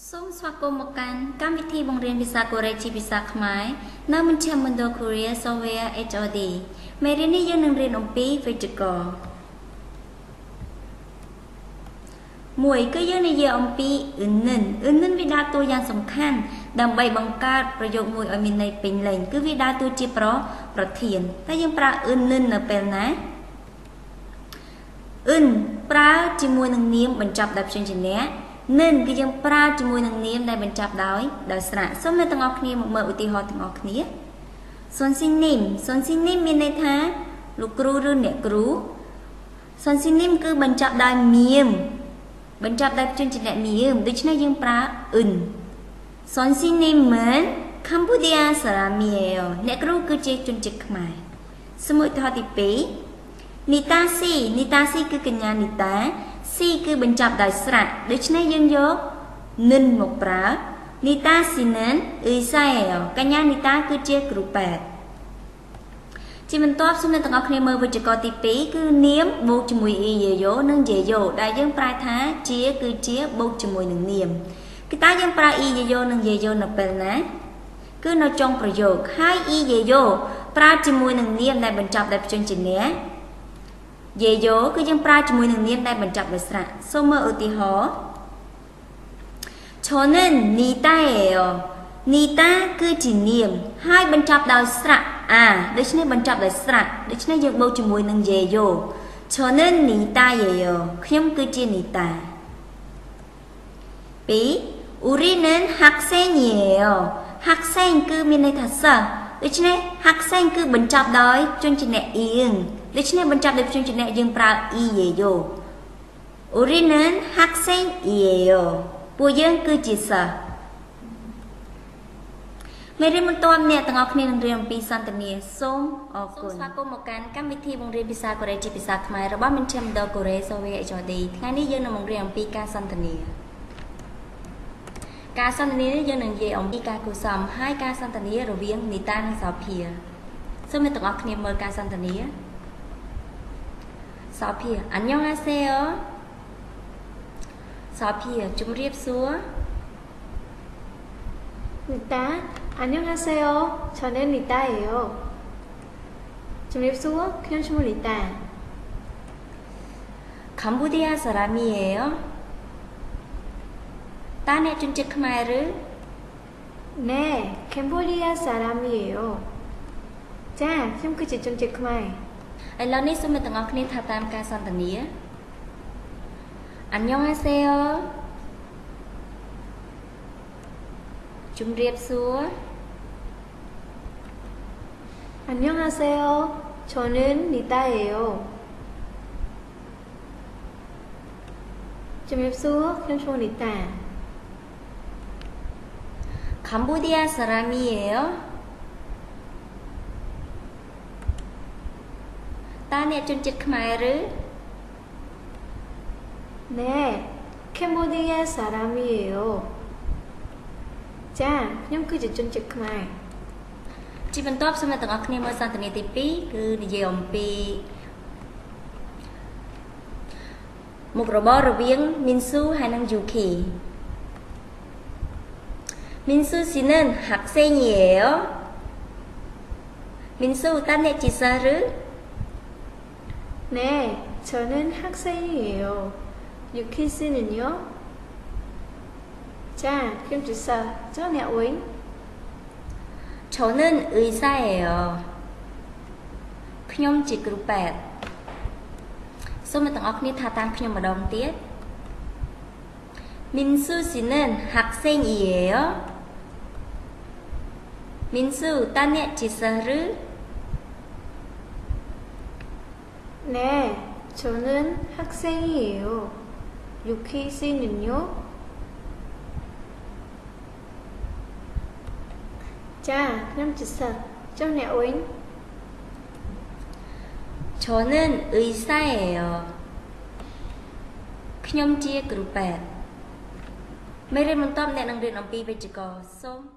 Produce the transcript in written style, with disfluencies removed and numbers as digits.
សូមស្វាគមន៍មកកាន់កម្មវិធីបង្រៀនភាសាកូរ៉េជាភាសាខ្មែរនៅមជ្ឈមណ្ឌល Korea Software HOD មេរៀននេះយើងនឹងរៀនអំពីវេយ្យាករណ៍មួយគឺយើងនិយាយអំពីអ៊ឺនិនវាដើរតួយ៉ាងសំខាន់ដើម្បីបង្កើតប្រយោគមួយឲ្យមានន័យពេញលេញគឺវាដើរតួជាប្រធានតែយើងប្រើអ៊ឺនិននៅពេលណាអ៊ឺនប្រើជាមួយនឹងនាមបញ្ចប់ដោយព្យញ្ជនៈនិនគឺយើងប្រើជាមួយនឹងនាមដែលបញ្ចប់ដោយស្រៈសូមអ្នកទាំងអស់គ្នាមកមើលឧទាហរណ៍ទាំងអស់គ្នាសុនស៊ីនីមមានន័យថាលោកគ្រូឬអ្នកគ្រូសុនស៊ីនីមគឺបញ្ចប់ដោយមៀមបញ្ចប់ដោយព្យញ្ជនៈមៀមដូច្នេះយើងប្រើអ៊ឹនសុនស៊ីនីមមិនកម្ពុជាសារ៉ាមីអ្នកគ្រូគឺជាជនជាតិខ្មែរសមុទ្រទី2នីតាស៊ីគឺកញ្ញានីតាស៊ីគឺបញ្ចប់ដោយស្រៈដូច្នេះយើងយកនិនមកប្រើនីតាស៊ីនិនអ៊ីសែកញ្ញានីតាគឺជាគ្រូពេទ្យជាបន្ទាប់សូមអ្នកទាំងអស់គ្នាមើលវេយ្យាករណ៍ទី2គឺនាមបូកជាមួយអ៊ីយេយ៉ូនិងយេយ៉ូដែលយើងប្រែថាជាគឺជាបូកជាមួយនឹងនាមគឺតើយើងប្រើអ៊ីយេយ៉ូនិងយេយ៉ូនៅពេលណាគឺនៅចុងប្រយោគហើយអ៊ីយេយ៉ូប្រើជាមួយនឹងនាមដែលបញ្ចប់ដោយព្យញ្ជនៈយេយ៉ូគឺយើងប្រើជាមួយនឹងនាមដែលបញ្ចប់ដោយស្រៈសូមមើលឧទាហរណ៍저는នីតាគឺជានាមហើយបញ្ចប់ដោយស្រៈដូច្នេះបញ្ចប់ដោយស្រៈដូច្នេះយើងបូកជាមួយនឹងយេយ៉ូ저는នីតាយេយ៉ូខ្ញុំគឺជានីតា2우리는 학생이에요 학생គឺមានន័យថាសិស្សដូច្នេះ 학생គឺបញ្ចប់ដោយព្យញ្ជនៈអ៊ីងដូច្នេះបញ្ចប់ដោយព្យញ្ជនៈយើងប្រើអ៊ីយេយ៉ូ우리는 학생이에요ពួកយើងគឺជាសិស្សមេរៀនបន្ទាប់អ្នកទាំងអស់គ្នានឹងរៀនអំពីសន្ទនាសូមអរគុណស្វាគមន៍មកកាន់កម្មវិធីបង្រៀនភាសាកូរ៉េជាភាសាខ្មែររបស់មជ្ឈមណ្ឌល Korea Software HOD ថ្ងៃនេះយើងនឹងបង្រៀនអំពីការសន្ទនានេះយើងនឹងនិយាយអំពីការគូសំហើយការសន្ទនារវាងនីតានិងសោភាសូមអ្នកទាំងអស់គ្នាមើលការសន្ទនាសោភាអញ្ញងអាសេអូសោភាជំរាបសួរនីតាអញ្ញងអាសេអូឆាននីតាអេអូជំរាបសួរខ្ញុំឈ្មោះនីតាកម្ពុជាសារ៉ាមីអេអូតើអ្នកជនជាតិខ្មែរឬណែកម្ពុជាសារ៉ាមីអេអូចាខ្ញុំគឺជាជនជាតិខ្មែរឥឡូវនេះសូមអ្នកទាំងអស់គ្នាថាតាមការសន្ទនាអញ្ញងអាសេអូជំរាបសួរអញ្ញងអាសេអូ저는នីតាអេអូជំរាបសួរខ្ញុំឈ្មោះនីតា캄보디아 사람이에요? 따내 존짓 khmer 네, 캄보디아 사람이에요. 자,ខ្ញុំគឺជាជនជាតិខ្មែរជាបន្ទាប់សូមអ្នកទាំងអស់គ្នាមើលសន្ទនាទី2គឺនិយាយអំពីមុខរបររវាងមីនស៊ូហើយនិងយូខី민수 씨는 학생이에요. 민수, 딴 애 지사르? 네, 저는 학생이에요. 유키 씨는요? 자, 그럼 지사, 저는 오잉? 저는 의사예요.ខ្ញុំជាគ្រូពេទ្យសូមអ្នកទាំងអស់គ្នាថាតាមខ្ញុំម្ដងទៀត민수 씨는 학생이에요. 민수, 딴에 지사르? 네, 저는 학생이에요. 유키 씨는요? 자, 그럼 지사, 좀 내오잉? 저는 의사예요. ខ្ញុំជាគ្រូពេទ្យមេរៀនបន្ទាប់អ្នកនឹងរៀនអំពីវេយ្យាករណ៍សូម